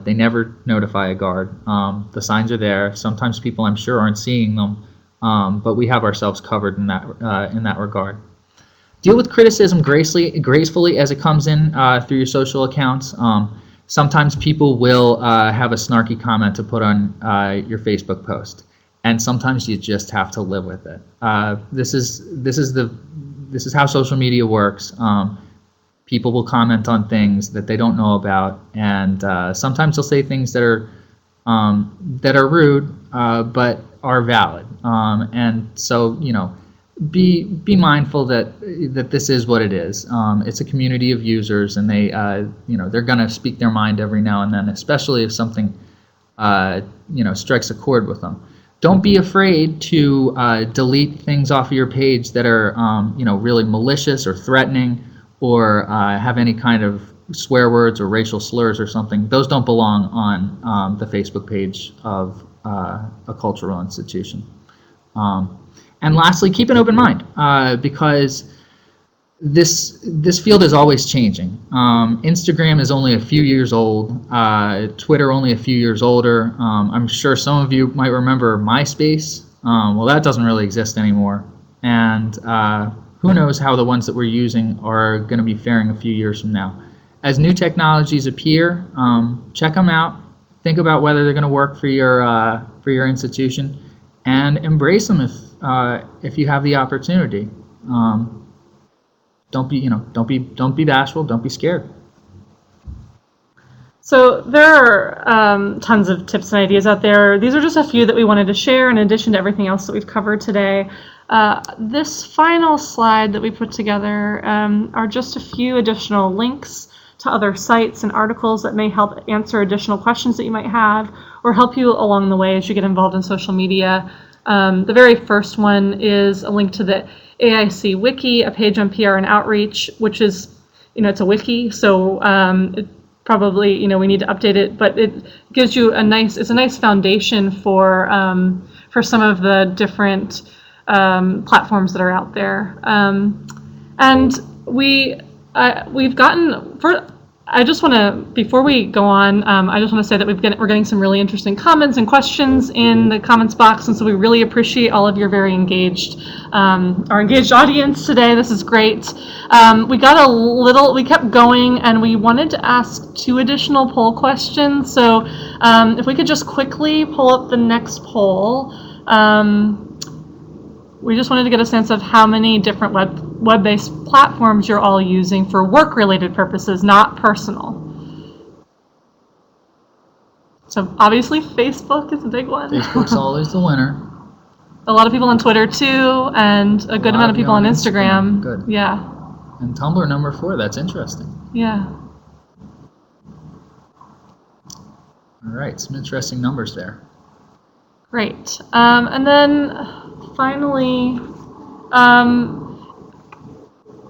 S3: They never notify a guard. The signs are there. Sometimes people, I'm sure, aren't seeing them, but we have ourselves covered in that regard. Deal with criticism gracefully as it comes in through your social accounts. Sometimes people will have a snarky comment to put on your Facebook post, and sometimes you just have to live with it. This is how social media works. People will comment on things that they don't know about, and sometimes they'll say things that are rude, but are valid. And so, be mindful that this is what it is. It's a community of users, and they're going to speak their mind every now and then, especially if something strikes a chord with them. Don't be afraid to delete things off of your page that are really malicious or threatening, or have any kind of swear words or racial slurs or something. Those don't belong on the Facebook page of a cultural institution. And lastly, keep an open mind, because this field is always changing. Instagram is only a few years old, Twitter only a few years older. I'm sure some of you might remember MySpace. Well, that doesn't really exist anymore. And who who knows how the ones that we're using are going to be faring a few years from now. As new technologies appear, check them out. Think about whether they're going to work for your institution, and embrace them if you have the opportunity. Don't be bashful. Don't be scared.
S4: So there are tons of tips and ideas out there. These are just a few that we wanted to share in addition to everything else that we've covered today. This final slide that we put together are just a few additional links to other sites and articles that may help answer additional questions that you might have or help you along the way as you get involved in social media. The very first one is a link to the AIC Wiki, a page on PR and outreach, which is, it's a wiki, so it probably, we need to update it, but it gives you it's a nice foundation for some of the different platforms that are out there. And we've gotten, I just want to, before we go on, I just want to say that we're getting some really interesting comments and questions in the comments box, and so we really appreciate all of your very engaged, our engaged audience today. This is great. We kept going, and we wanted to ask 2 additional poll questions. So if we could just quickly pull up the next poll. We just wanted to get a sense of how many different web-based platforms you're all using for work-related purposes, not personal. So obviously Facebook is a big one.
S3: Facebook's always the winner.
S4: A lot of people on Twitter too, and a good amount of people on Instagram.
S3: Good.
S4: Yeah.
S3: And Tumblr number 4, that's interesting.
S4: Yeah.
S3: All right, some interesting numbers there.
S4: Great. And then finally,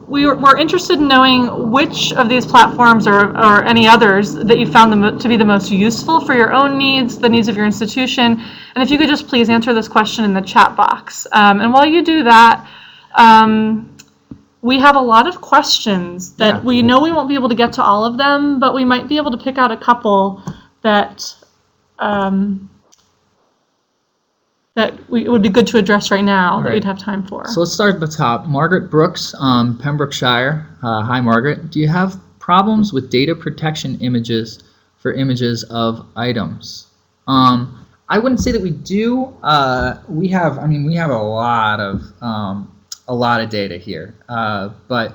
S4: we're interested in knowing which of these platforms or any others that you found to be the most useful for your own needs, the needs of your institution. And if you could just please answer this question in the chat box. And while you do that, we have a lot of questions that we know we won't be able to get to all of them, but we might be able to pick out a couple that it would be good to address right now, that we'd have time for.
S3: So let's start at the top. Margaret Brooks, Pembrokeshire. Hi, Margaret. Do you have problems with data protection images for images of items? I wouldn't say that we do. We have a lot of data here, but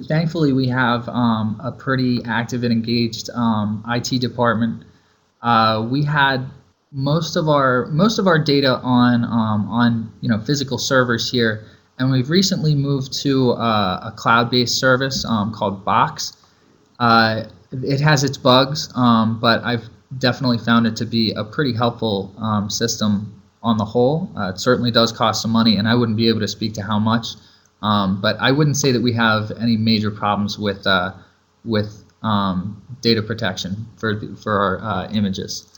S3: thankfully we have a pretty active and engaged IT department. We had most of our data on physical servers here, and we've recently moved to a cloud-based service called Box. It has its bugs, but I've definitely found it to be a pretty helpful system on the whole. It certainly does cost some money, and I wouldn't be able to speak to how much, but I wouldn't say that we have any major problems with data protection for our images.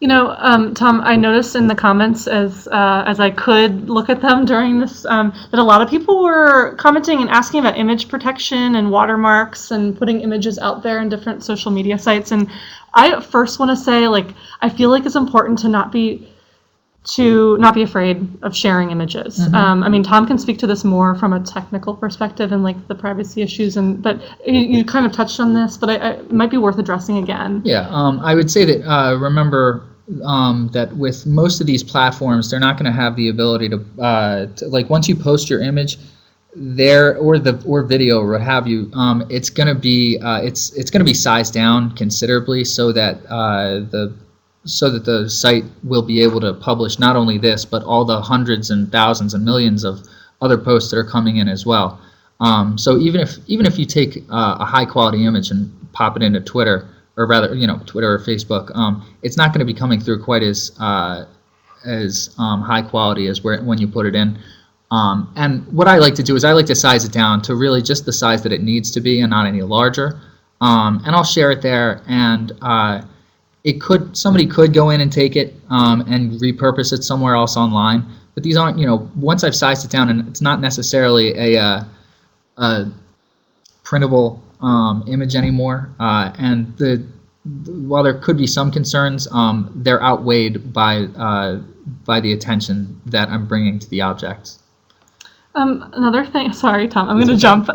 S4: Tom, I noticed in the comments as I could look at them during this that a lot of people were commenting and asking about image protection and watermarks and putting images out there in different social media sites. And I first want to say, I feel like it's important to not be afraid of sharing images. Mm-hmm. Tom can speak to this more from a technical perspective and the privacy issues, but you kind of touched on this, but it might be worth addressing again.
S3: Yeah, I would say that remember that with most of these platforms, they're not going to have the ability to once you post your image there or video or what have you, it's going to be it's going to be sized down considerably so that the site will be able to publish not only this but all the hundreds and thousands and millions of other posts that are coming in as well. So even if you take a high quality image and pop it into Twitter, or rather, Twitter or Facebook, it's not going to be coming through quite as high quality as when you put it in. And what I like to do is I like to size it down to really just the size that it needs to be and not any larger. And I'll share it there, and somebody could go in and take it and repurpose it somewhere else online. But these aren't, once I've sized it down, and it's not necessarily a printable image anymore, and while there could be some concerns, they're outweighed by the attention that I'm bringing to the objects.
S4: Another thing, sorry, Tom, I'm going to jump.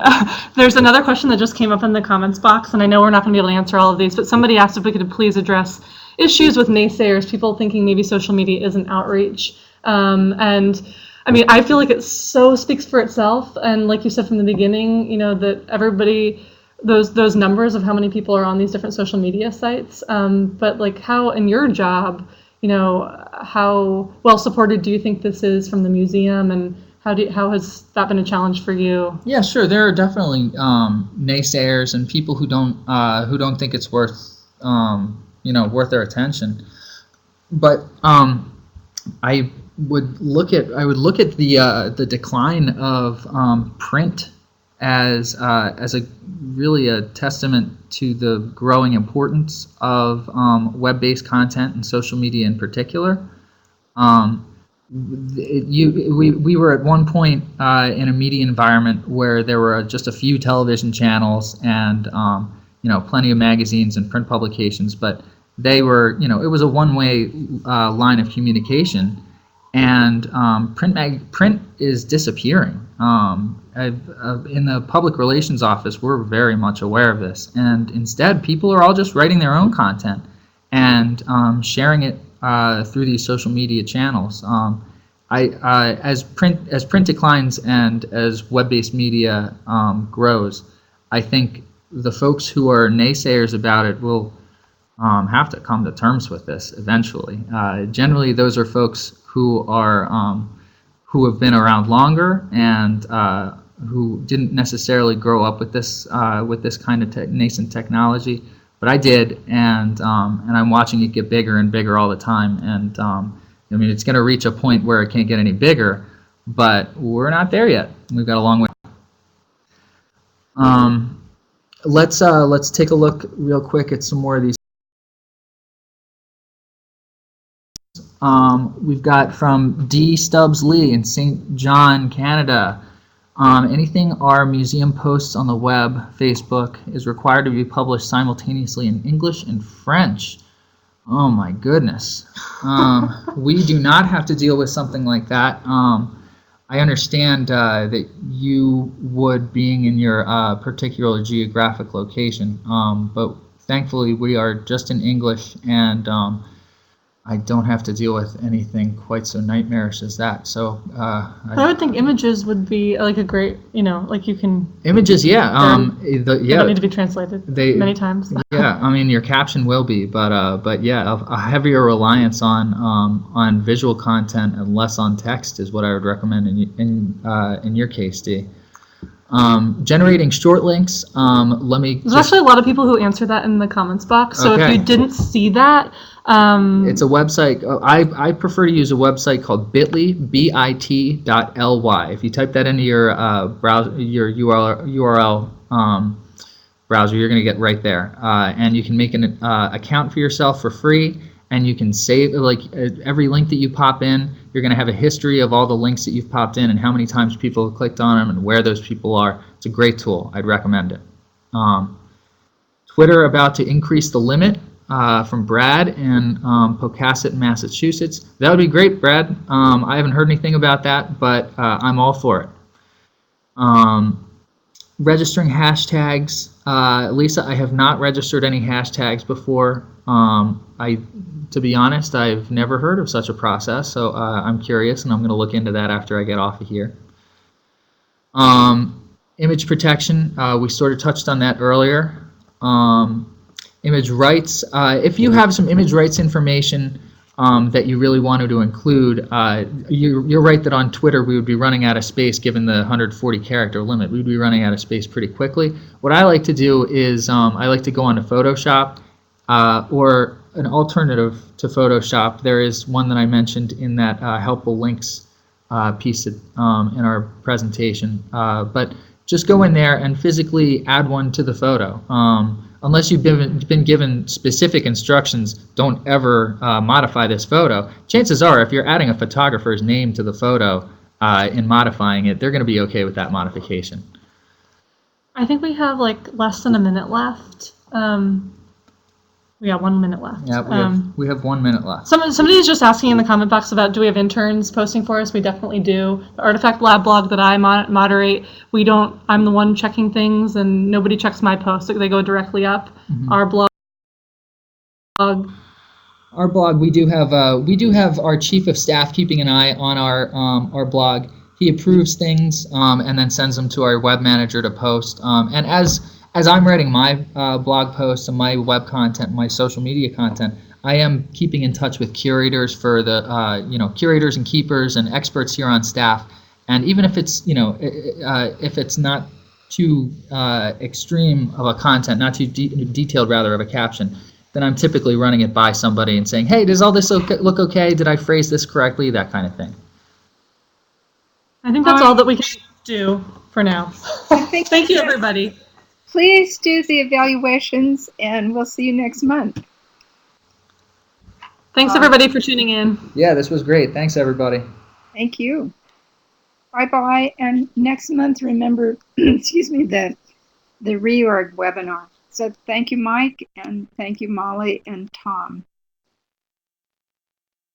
S4: There's another question that just came up in the comments box, and I know we're not going to be able to answer all of these, but somebody asked if we could please address issues with naysayers, people thinking maybe social media isn't outreach. And I mean, I feel like it so speaks for itself. And like you said from the beginning, you know, that everybody, those numbers of how many people are on these different social media sites. But like how in your job, you know, how well supported do you think this is from the museum, and how has that been a challenge for you?
S3: Yeah, sure. There are definitely naysayers and people who don't think it's worth worth their attention. But I would look at the decline of print as a really a testament to the growing importance of web-based content and social media in particular. We were at one point in a media environment where there were just a few television channels and plenty of magazines and print publications, but they were it was a one-way line of communication, and print is disappearing. In the public relations office, we're very much aware of this, and instead people are all just writing their own content and sharing it through these social media channels. As print declines and as web-based media grows, I think the folks who are naysayers about it will have to come to terms with this eventually. Generally, those are folks who have been around longer and who didn't necessarily grow up with this kind of nascent technology. But I did, and I'm watching it get bigger and bigger all the time. And I mean, it's going to reach a point where it can't get any bigger, but we're not there yet. We've got a long way. Let's take a look real quick at some more of these. We've got from D. Stubbs Lee in St. John, Canada. Anything our museum posts on the web, Facebook, is required to be published simultaneously in English and French. Oh my goodness. We do not have to deal with something like that. I understand that you would, being in your particular geographic location, but thankfully we are just in English, and I don't have to deal with anything quite so nightmarish as that. So
S4: I would think images would be like a great, like you can.
S3: Images, yeah.
S4: They don't need to be translated many times.
S3: Yeah, I mean your caption will be, but yeah, a heavier reliance on visual content and less on text is what I would recommend in your case, Dee. Generating short links.
S4: There's actually a lot of people who answer that in the comments box. So
S3: okay.
S4: If you didn't see that,
S3: it's a website. I prefer to use a website called bit.ly, bit.ly. If you type that into your browser, your URL browser, you're going to get right there, and you can make an account for yourself for free, and you can save every link that you pop in. You're going to have a history of all the links that you've popped in and how many times people have clicked on them and where those people are. It's a great tool. I'd recommend it. Twitter about to increase the limit from Brad in Pocasset, Massachusetts. That would be great, Brad. I haven't heard anything about that, but I'm all for it. Registering hashtags. Lisa, I have not registered any hashtags before. To be honest, I've never heard of such a process, so I'm curious, and I'm going to look into that after I get off of here. Image protection, we sort of touched on that earlier. Image rights, if you have some image rights information that you really wanted to include, you're right that on Twitter we would be running out of space given the 140 character limit. We'd be running out of space pretty quickly. What I like to do is I like to go onto Photoshop, or an alternative to Photoshop. There is one that I mentioned in that helpful links piece in our presentation. But just go in there and physically add one to the photo. Unless you've been given specific instructions, don't ever modify this photo. Chances are, if you're adding a photographer's name to the photo in modifying it, they're going to be okay with that modification.
S4: I think we have like less than a minute left. We got 1 minute left.
S3: Yeah, we have 1 minute left.
S4: Somebody is just asking in the comment box about, do we have interns posting for us? We definitely do. The Artifact Lab blog that I moderate, I'm the one checking things, and nobody checks my posts. They go directly up. Our blog.
S3: Our blog, we do have our chief of staff keeping an eye on our blog. He approves things and then sends them to our web manager to post. And as I'm writing my blog posts and my web content, my social media content, I am keeping in touch with curators for the curators and keepers and experts here on staff. And even if it's if it's not too extreme of a content, not too detailed rather of a caption, then I'm typically running it by somebody and saying, hey, does all this look okay? Did I phrase this correctly? That kind of thing.
S4: I think that's all that we can do for now. Thank you, everybody.
S2: Please do the evaluations, and we'll see you next month.
S4: Thanks, everybody, for tuning in.
S3: Yeah, this was great. Thanks, everybody.
S2: Thank you. Bye-bye. And next month, remember, excuse me, the reorg webinar. So thank you, Mike, and thank you, Molly and Tom.